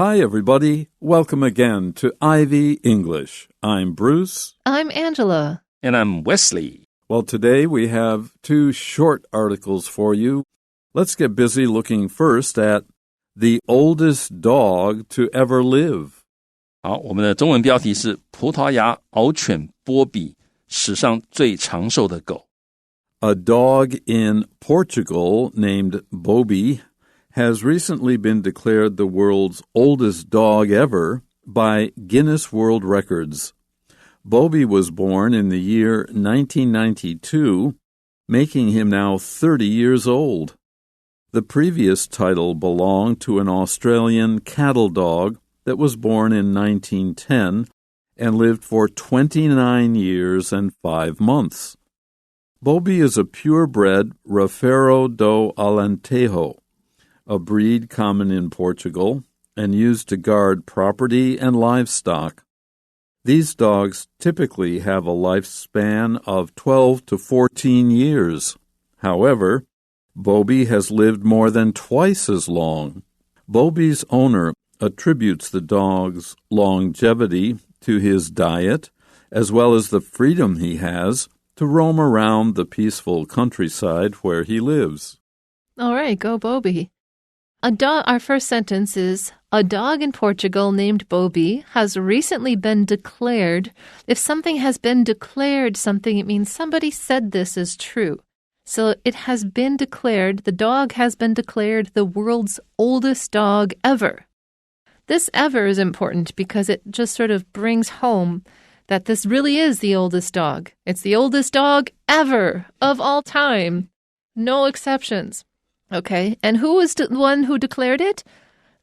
Hi, everybody. Welcome again to Ivy English. I'm Bruce. I'm Angela. And I'm Wesley. Well, today we have two short articles for you. Let's get busy looking first at the oldest dog to ever live. 好，我们的中文标题是葡萄牙獒犬波比，史上最长寿的狗。A dog in Portugal named Bobi has recently been declared the world's oldest dog ever by Guinness World Records. Bobi was born in the year 1992, making him now 30 years old. The previous title belonged to an Australian cattle dog that was born in 1910 and lived for 29 years and 5 months. Bobi is a purebred Rafeiro do Alentejo, a breed common in Portugal and used to guard property and livestock. These dogs typically have a lifespan of 12 to 14 years. However, Bobi has lived more than twice as long. Bobi's owner attributes the dog's longevity to his diet, as well as the freedom he has to roam around the peaceful countryside where he lives. All right, go Bobi. Our first sentence is, a dog in Portugal named Bobi has recently been declared. If something has been declared something, it means somebody said this is true. So it has been declared, the dog has been declared the world's oldest dog ever. This ever is important because it just sort of brings home that this really is the oldest dog. It's the oldest dog ever of all time. No exceptions. Okay, and who was the one who declared it?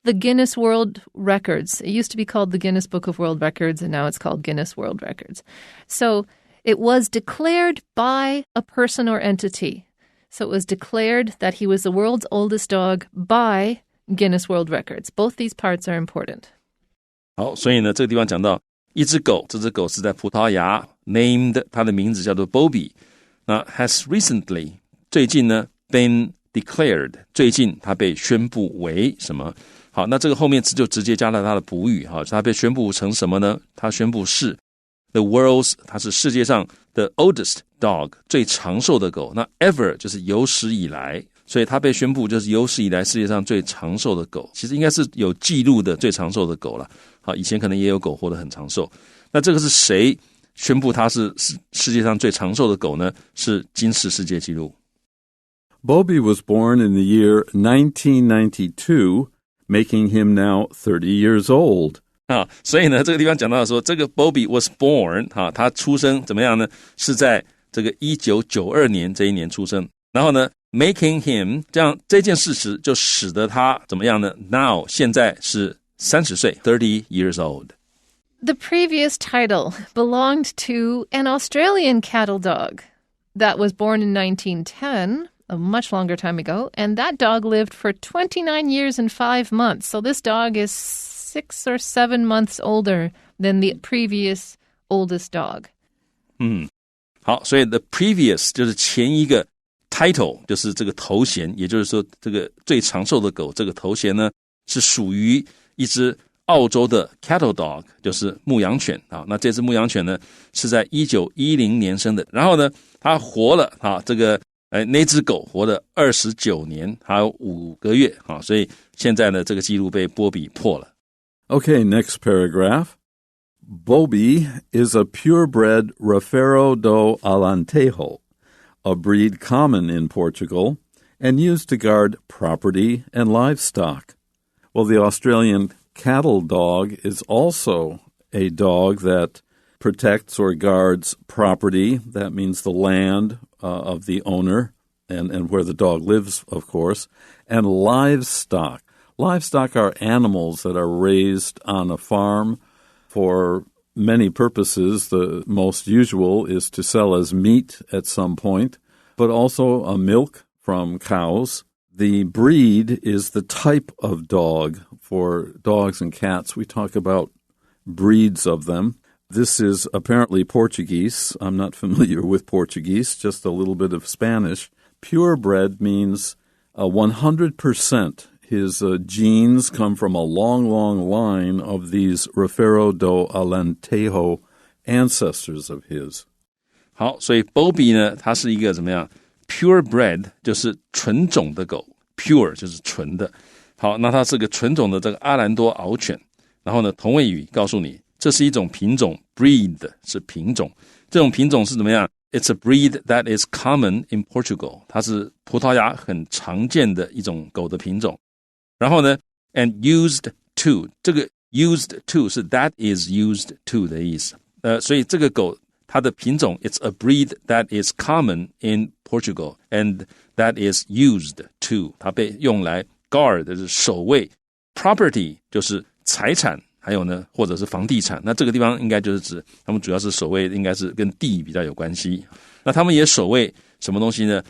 The Guinness World Records. It used to be called the Guinness Book of World Records, and now it's called Guinness World Records. So it was declared by a person or entity. So it was declared that he was the world's oldest dog by Guinness World Records. Both these parts are important. 好，所以呢，这个地方讲到一只狗，这只狗是在葡萄牙 named， 它的名字叫做 Bobi。那 has recently 最近呢 been declared， 最近它被宣布为什么？好，那这个后面就直接加了它的补语，它被宣布成什么呢？它宣布是 the world's， 它是世界上的 oldest dog， 最长寿的狗。那 ever 就是有史以来，所以它被宣布就是有史以来世界上最长寿的狗。其实应该是有记录的最长寿的狗了。好，以前可能也有狗活得很长寿。那这个是谁宣布它是世界上最长寿的狗呢？是金氏世界纪录。Bobi was born in the year 1992, making him now 30 years old. 所以呢，这个地方讲到说，这个 Bobi was born， 他出生怎么样呢？是在这个1992年这一年出生。然后呢 ，making him 这件事实就使得他怎么样呢 ？Now 现在是30岁 ，30 years old. The previous title belonged to an Australian cattle dog that was born in 1910. A much longer time ago, and that dog lived for 29 years and 5 months. So this dog is 6 or 7 months older than the previous oldest dog. 好，所以 the previous 就是前一个 title， 就是这个头衔，也就是说这个最长寿的狗这个头衔呢是属于一只澳洲的 cattle dog， 就是牧羊犬。那这只牧羊犬呢是在1910年生的，然后呢它活了这个那只狗活了29年，还有5个月，所以现在呢，这个记录被波比破了。Okay, next paragraph. Bobi is a purebred Rafeiro do Alentejo, a breed common in Portugal and used to guard property and livestock. Well, the Australian cattle dog is also a dog that protects or guards property. That means the land of the owner and where the dog lives, of course, and livestock. Livestock are animals that are raised on a farm for many purposes. The most usual is to sell as meat at some point, but also milk from cows. The breed is the type of dog. For dogs and cats, we talk about breeds of them. This is apparently Portuguese. I'm not familiar with Portuguese, just a little bit of Spanish. Purebred means 100% His genes come from a long, long line of these Rafeiro do Alentejo ancestors of his. 好，所以 Bobby 呢，它是一个怎么样 ？purebred 就是纯种的狗 ，pure 就是纯的。好，那它是个纯种的这个阿兰多獒犬。然后呢，同位语告诉你，这是一种品种 ，breed 是品种。这种品种是怎么样 ？It's a breed that is common in Portugal. 它是葡萄牙很常见的一种狗的品种。然后呢 ，and used to 这个 used to 是 that is used to 的意思。所以这个狗它的品种 it's a breed that is common in Portugal and that is used to 它被用来 guard 就是守卫 property 就是财产，还有呢或者是房地产。那这个地方应该就是指他们主要是守卫应该是跟地比较有关系。那他们也守卫什么东西呢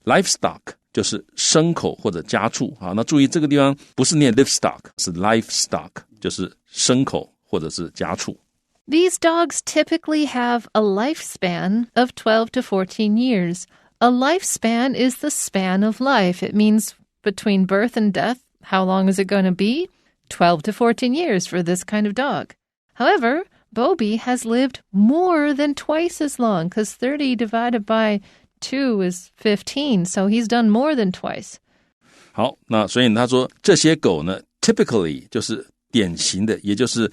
？livestock 就是牲口或者家畜。好，那注意这个地方不是念 livestock 是 livestock 就是牲口或者是家畜。These dogs typically have a lifespan of 12 to 14 years. A lifespan is the span of life. It means between birth and death, how long is it going to be? 12 to 14 years for this kind of dog. However, Bobby has lived more than twice as long because 30 divided by 2 is 15, so he's done more than twice. 好，那所以他说这些狗呢 typically 就是典型的，也就是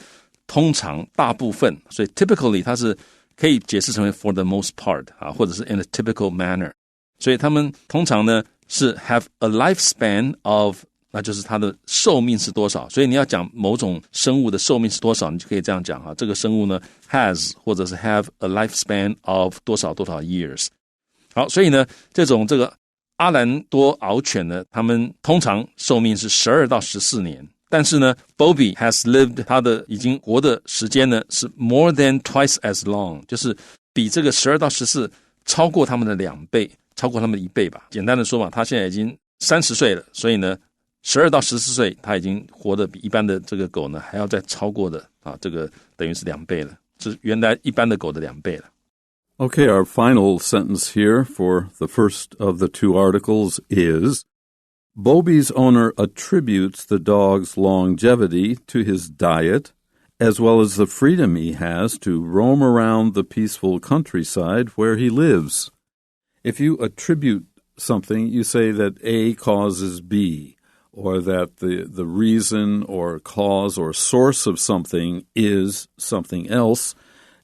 通常大部分，所以 typically 它是可以解释成为 for the most part 啊，或者是 in a typical manner。所以他们通常呢是 have a lifespan of， 那就是它的寿命是多少。所以你要讲某种生物的寿命是多少，你就可以这样讲哈，这个生物呢 has 或者是 have a lifespan of 多少多少 years。好，所以呢这个阿兰多獒犬呢，它们通常寿命是12到14年。但是呢 Bobby has lived 他的已经活的时间呢是 more than twice as long， 就是比这个12到14超过他们的2倍，超过他们的1倍吧。简单的说嘛，他现在已经30岁了，所以呢12到14岁他已经活得比一般的这个狗呢还要再超过的啊，这个等于是2倍了，是原来一般的狗的2倍了。Okay, our final sentence here for the first of the two articles is Bobby's owner attributes the dog's longevity to his diet, as well as the freedom he has to roam around the peaceful countryside where he lives. If you attribute something, you say that A causes B, or that the reason or cause or source of something is something else.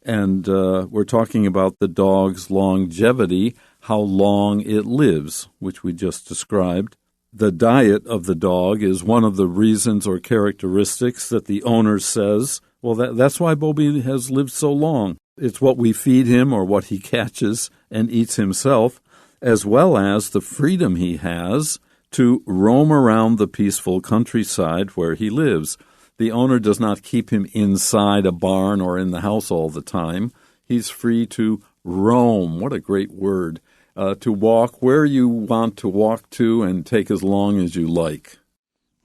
And we're talking about the dog's longevity, how long it lives, which we just described. The diet of the dog is one of the reasons or characteristics that the owner says, well, that's why Bobby has lived so long. It's what we feed him or what he catches and eats himself, as well as the freedom he has to roam around the peaceful countryside where he lives. The owner does not keep him inside a barn or in the house all the time. He's free to roam. What a great word. To walk where you want to walk to and take as long as you like.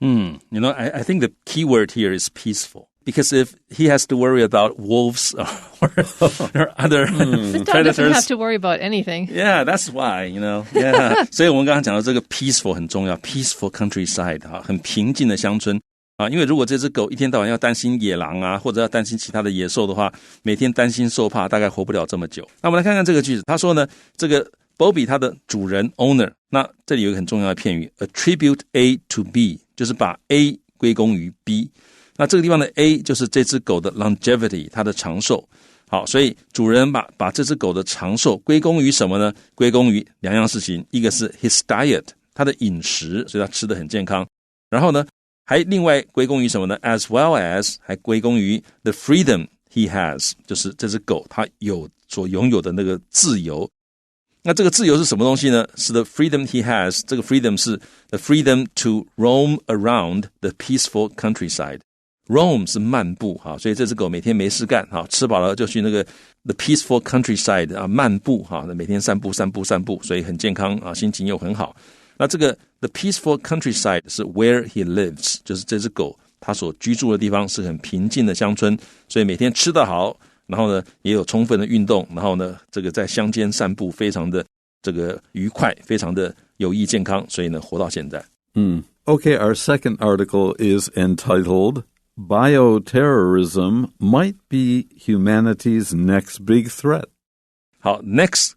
You know, I think the key word here is peaceful. Because if he has to worry about wolves or other This dog doesn't have to worry about anything. Yeah, that's why, you know. Yeah. 所以我们刚刚讲到这个 peaceful 很重要 ，peaceful countryside 啊，很平静的乡村啊。因为如果这只狗一天到晚要担心野狼啊，或者要担心其他的野兽的话，每天担心受怕，大概活不了这么久。那我们来看看这个句子，他说呢，这个Bobby 他的主人 owner， 那这里有一个很重要的片语 attribute A to B， 就是把 A 归功于 B。那这个地方的 A 就是这只狗的 longevity， 它的长寿。好，所以主人把这只狗的长寿归功于什么呢？归功于2样事情，一个是 his diet， 它的饮食，所以它吃得很健康。然后呢，还另外归功于什么呢？ as well as 还归功于 the freedom he has， 就是这只狗它所拥有的那个自由。那这个自由是什么东西呢？是 the freedom he has， 这个 freedom 是 the freedom to roam around the peaceful countryside。roam 是漫步，所以这只狗每天没事干，吃饱了就去那个 the peaceful countryside 漫步，每天散步，所以很健康，心情又很好。那这个 the peaceful countryside 是 where he lives， 就是这只狗它所居住的地方是很平静的乡村，所以每天吃得好，然后呢也有充分的运动，然后呢这个在乡间散步非常的这个愉快，非常的有益健康，所以呢活到现在。Okay, our second article is entitled Bioterrorism Might Be Humanity's Next Big Threat. 好 ，next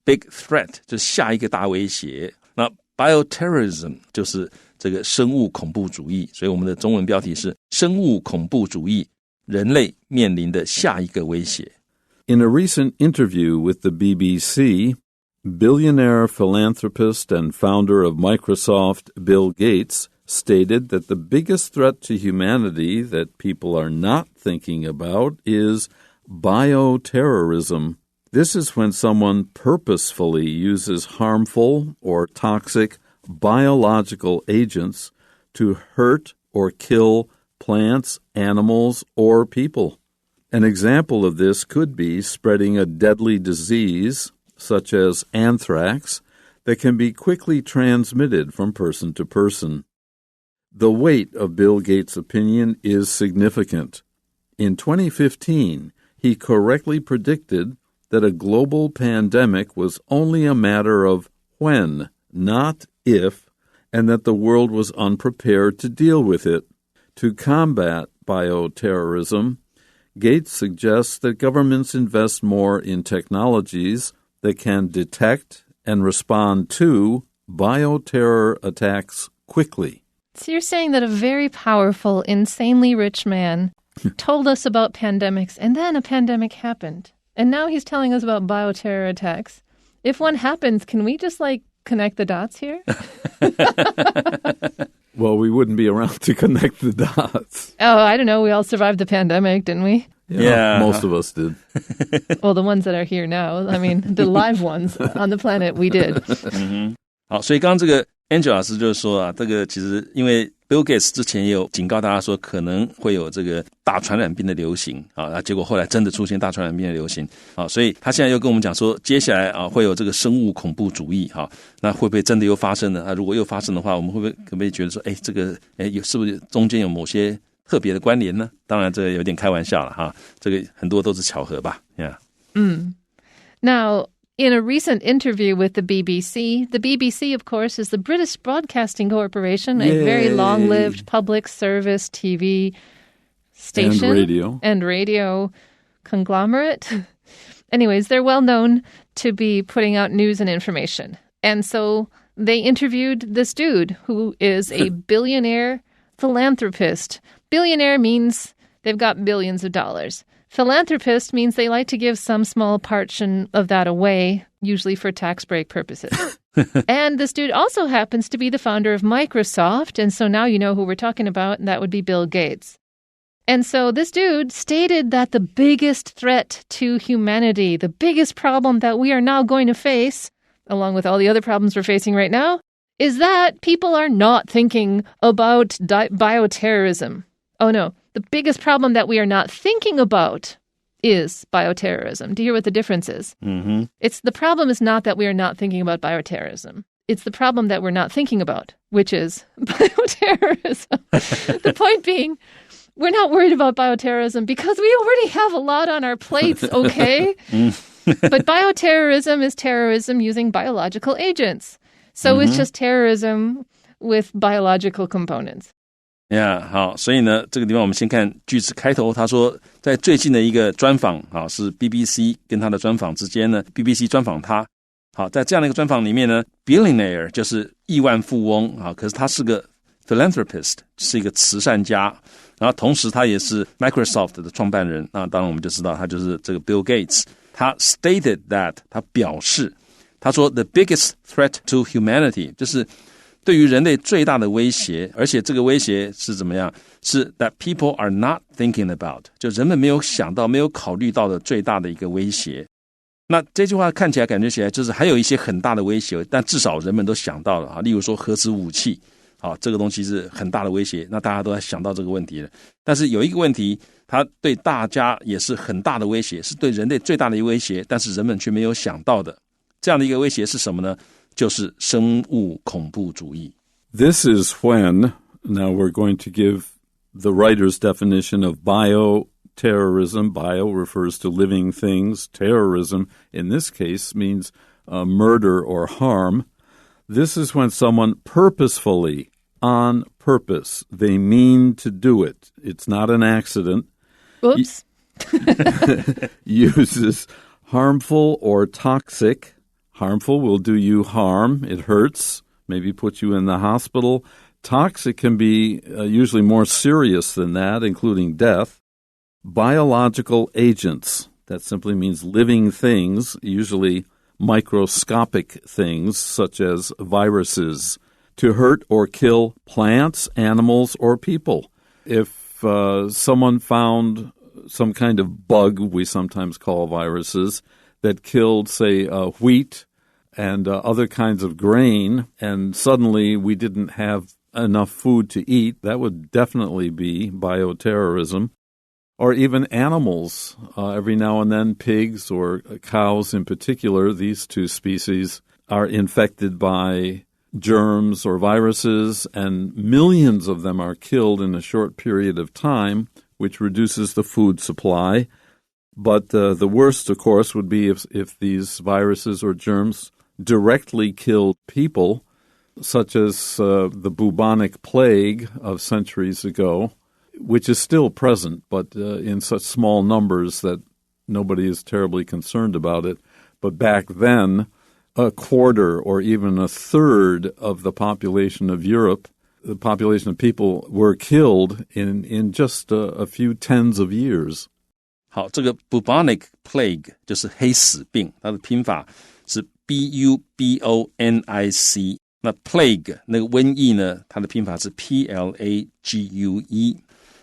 big threat 就是下一个大威胁。那 bioterrorism 就是这个生物恐怖主义，所以我们的中文标题是生物恐怖主义，人类面临的下一个威胁。In a recent interview with the BBC, billionaire philanthropist and founder of Microsoft, Bill Gates, stated that the biggest threat to humanity that people are not thinking about is bioterrorism. This is when someone purposefully uses harmful or toxic biological agents to hurt or kill plants, animals, or people. An example of this could be spreading a deadly disease, such as anthrax, that can be quickly transmitted from person to person. The weight of Bill Gates' opinion is significant. In 2015, he correctly predicted that a global pandemic was only a matter of when, not if, and that the world was unprepared to deal with it. To combat bioterrorism, Gates suggests that governments invest more in technologies that can detect and respond to bioterror attacks quickly. So you're saying that a very powerful, insanely rich man told us about pandemics, and then a pandemic happened. And now he's telling us about bioterror attacks. If one happens, can we just, connect the dots here? Well, we wouldn't be around to connect the dots. Oh, I don't know. We all survived the pandemic, didn't we? Yeah, most of us did. Well, the ones that are here now, I mean, the live ones on the planet, we did. 好，所以刚刚这个 Angel 老师就是说啊，这个其实因为 Bill Gates 之前也有警告大家说可能会有这个大传染病的流行啊，结果后来真的出现大传染病的流行啊，所以他现在又跟我们讲说，接下来啊会有这个生物恐怖主义哈，那会不会真的又发生呢？啊，如果又发生的话，我们可不可以觉得说，这个是不是中间有某些特别的关联呢？当然这个有点开玩笑了哈，这个很多都是巧合吧 ，Yeah。Now, in a recent interview with the BBC, of course, is the British Broadcasting Corporation, a very long-lived public service TV station and radio conglomerate. Anyways, they're well known to be putting out news and information. And so they interviewed this dude who is a billionaire philanthropist. Billionaire means they've got billions of dollars. Philanthropist means they like to give some small portion of that away, usually for tax break purposes. And this dude also happens to be the founder of Microsoft, and so now you know who we're talking about, and that would be Bill Gates. And so this dude stated that the biggest threat to humanity, the biggest problem that we are now going to face, along with all the other problems we're facing right now, is that people are not thinking about bioterrorism. Oh no. The biggest problem that we are not thinking about is bioterrorism. Do you hear what the difference is? Mm-hmm. The problem is not that we are not thinking about bioterrorism. It's the problem that we're not thinking about, which is bioterrorism. The point being, we're not worried about bioterrorism because we already have a lot on our plates, okay? But bioterrorism is terrorism using biological agents. So it's just terrorism with biological components. Yeah, 好，所以呢，这个地方我们先看句子开头，他说在最近的一个专访啊，是 BBC 跟他的专访之间呢 ，BBC 专访他。好，在这样的一个专访里面呢 ，billionaire 就是亿万富翁啊，可是他是个 philanthropist， 是一个慈善家，然后同时他也是 Microsoft 的创办人啊，当然我们就知道他就是这个 Bill Gates。他 stated that 他表示，他说 the biggest threat to humanity 就是对于人类最大的威胁，而且这个威胁是怎么样？是 that people are not thinking about， 就人们没有想到、没有考虑到的最大的一个威胁。那这句话看起来感觉起来就是还有一些很大的威胁，但至少人们都想到了啊，例如说核子武器，好，这个东西是很大的威胁，那大家都在想到这个问题了。但是有一个问题，它对大家也是很大的威胁，是对人类最大的一个威胁，但是人们却没有想到的。这样的一个威胁是什么呢？就是生物恐怖主义。This is when, now we're going to give the writer's definition of bioterrorism. Bio refers to living things. Terrorism, in this case, means murder or harm. This is when someone purposefully on purpose. They mean to do it. It's not an accident. Oops. Uses harmful or toxic. Harmful will do you harm. It hurts, maybe put you in the hospital. Toxic can be usually more serious than that, including death. Biological agents. That simply means living things, usually microscopic things such as viruses, to hurt or kill plants, animals, or people. If someone found some kind of bug, we sometimes call viruses, that killed, say, wheat and other kinds of grain, and suddenly we didn't have enough food to eat, that would definitely be bioterrorism. Or even animals, every now and then pigs or cows in particular, these two species are infected by germs or viruses, and millions of them are killed in a short period of time, which reduces the food supply. But the worst, of course, would be if these viruses or germs directly killed people, such as the bubonic plague of centuries ago, which is still present, but in such small numbers that nobody is terribly concerned about it. But back then, a quarter or even a third of the population of Europe, the population of people, were killed in just a few tens of years. 好，这个 bubonic plague 就是黑死病，它的拼法是 B-U-B-O-N-I-C。那 plague 那个瘟疫呢，它的拼法是 P-L-A-G-U-E。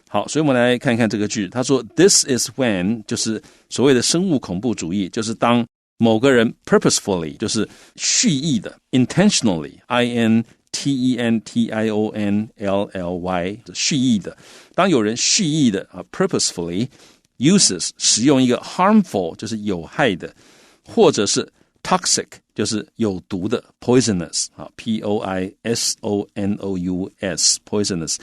好，所以我们来看一看这个句。他说 This is when 就是所谓的生物恐怖主义，就是当某个人 purposefully 就是蓄意的 intentionally I-N-T-E-N-T-I-O-N-L-L-Y 蓄意的，当有人蓄意的purposefully uses 使用一个 harmful 就是有害的，或者是 toxic 就是有毒的 poisonous P-O-I-S-O-N-O-U-S poisonous，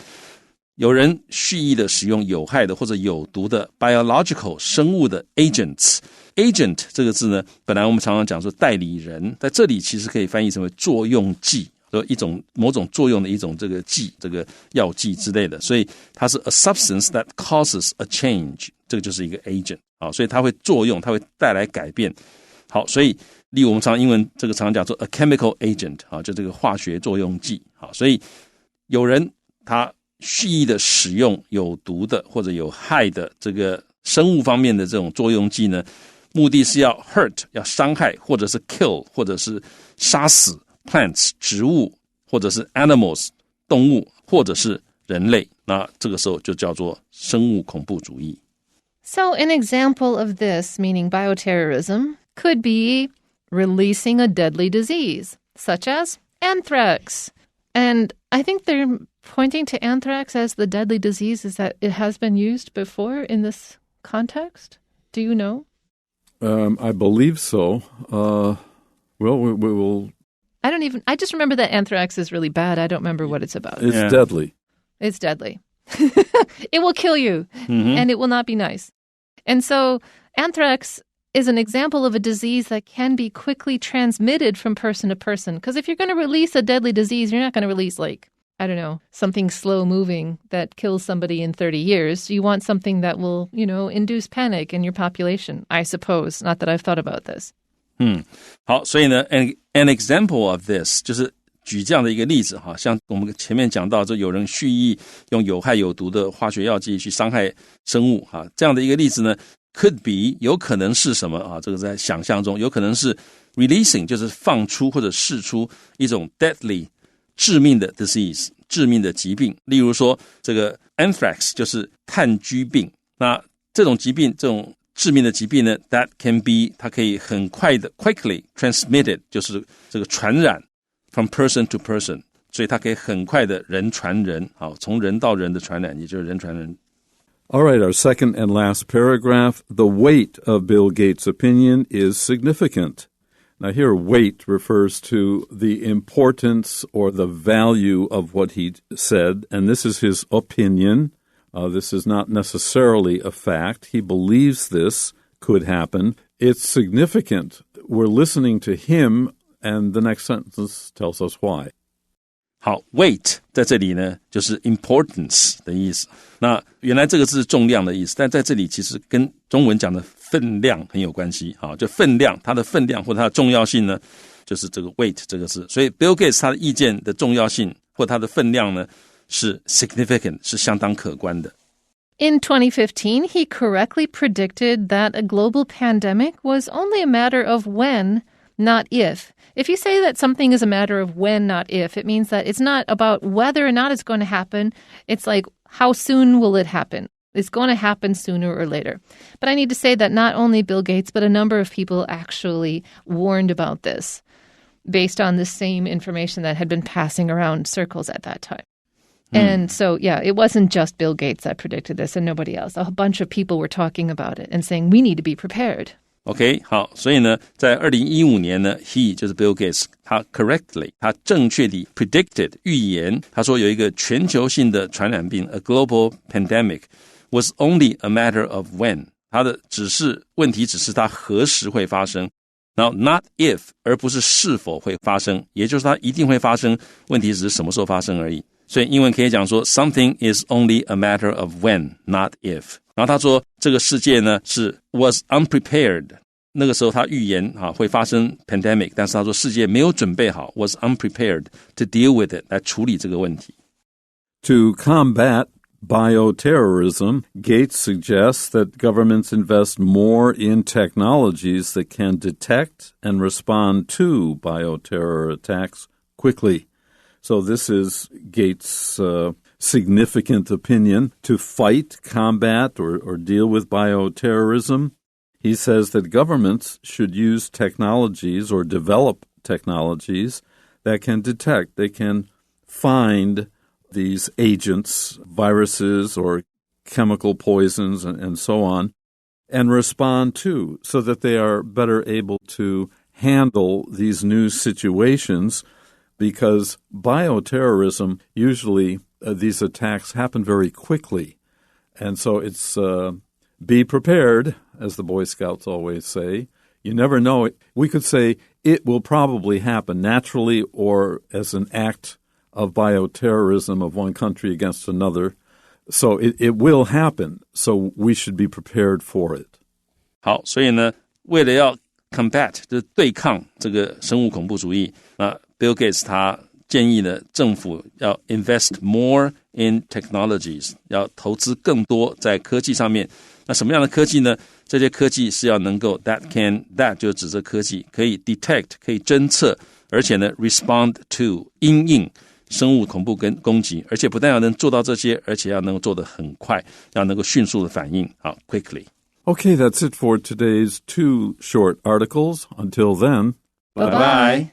有人蓄意的使用有害的或者有毒的 biological 生物的 agents。 agent 这个字呢，本来我们常常讲说代理人，在这里其实可以翻译成为作用剂，一种某种作用的一种这个剂，这个药剂之类的，所以它是 a substance that causes a change， 这个就是一个 agent 所以它会作用，它会带来改变。好，所以例如我们常英文这个常讲说 a chemical agent 就这个化学作用剂。好，所以有人他蓄意的使用有毒的或者有害的这个生物方面的这种作用剂呢，目的是要 hurt 要伤害，或者是 kill 或者是杀死 plants 植物，或者是 animals 动物，或者是人类，那这个时候就叫做生物恐怖主义。 So an example of this, meaning bioterrorism, could be releasing a deadly disease, such as anthrax. And I think they're pointing to anthrax as the deadly disease is that it has been used before in this context. Do you know? I believe so. Well, we will... I just remember that anthrax is really bad. I don't remember what it's about. It's deadly. It's deadly. It will kill you, and it will not be nice. And so anthrax is an example of a disease that can be quickly transmitted from person to person. Because if you're going to release a deadly disease, you're not going to release, like, I don't know, something slow-moving that kills somebody in 30 years. You want something that will, induce panic in your population, I suppose. Not that I've thought about this. 好，所以呢 an example of this 就是举这样的一个例子像我们前面讲到，就有人蓄意用有害有毒的化学药剂去伤害生物这样的一个例子呢，could be 有可能是什么这个在想象中有可能是 releasing 就是放出或者释出一种 deadly 致命的 disease 致命的疾病，例如说这个 anthrax 就是炭疽病，那这种疾病这种致命的疾病呢 that can be 它可以很快的 quickly transmitted 就是这个传染 from person to person， 所以它可以很快的人传人从人到人的传染，也就是人传人。All right, our second and last paragraph. The weight of Bill Gates' opinion is significant. Now here, weight refers to the importance or the value of what he said, and this is his opinion. This is not necessarily a fact. He believes this could happen. It's significant. We're listening to him, and the next sentence tells us why. 好 weight 在这里呢就是 importance 的意思，那原来这个是重量的意思，但在这里其实跟中文讲的分量很有关系，好，就分量，它的分量或它的重要性呢就是这个 weight 这个字，所以 Bill Gates 他的意见的重要性或它的分量呢是 significant 是相当可观的。In 2015, he correctly predicted that a global pandemic was only a matter of when, not if. If you say that something is a matter of when, not if, it means that it's not about whether or not it's going to happen. It's like, how soon will it happen? It's going to happen sooner or later. But I need to say that not only Bill Gates, but a number of people actually warned about this based on the same information that had been passing around circles at that time. And so, yeah, it wasn't just Bill Gates that predicted this and nobody else. A bunch of people were talking about it and saying, we need to be prepared. OK, 好，所以呢，在2015年呢 he 就是 Bill Gates 他 correctly 他正确地 predicted 预言，他说有一个全球性的传染病 a global pandemic was only a matter of when 他的问题只是它何时会发生，然后 not if 而不是是否会发生，也就是它一定会发生，问题只是什么时候发生而已。所以英文可以讲说 something is only a matter of when, not if。 然后他说这个世界呢是 was unprepared， 那个时候他预言会发生 pandemic， 但是他说世界没有准备好 was unprepared to deal with it 来处理这个问题。 To combat bioterrorism, Gates suggests that governments invest more in technologies that can detect and respond to bioterror attacks quickly. So this is Gates' significant opinion to fight, combat, or deal with bioterrorism. He says that governments should use technologies or develop technologies that can detect, they can find these agents, viruses or chemical poisons and so on, and respond to, so that they are better able to handle these new situations. Because bioterrorism, usually these attacks happen very quickly. And so it's be prepared, as the Boy Scouts always say. You never know. We could say it will probably happen naturally or as an act of bioterrorism of one country against another. So it will happen. So we should be prepared for it. 好，所以呢，为了要 combat 就是对抗这个生物恐怖主义，那 Bill Gates 他建议呢，政府要 invest more in technologies， 要投资更多在科技上面。那什么样的科技呢？这些科技是要能够 that 就指这科技可以 detect 可以侦测，而且呢 respond to 因应生物恐怖跟攻击，而且不但要能做到这些，而且要能够做得很快，要能够迅速的反应，好 quickly。 Okay, that's it for today's 2 short articles. Until then, bye-bye.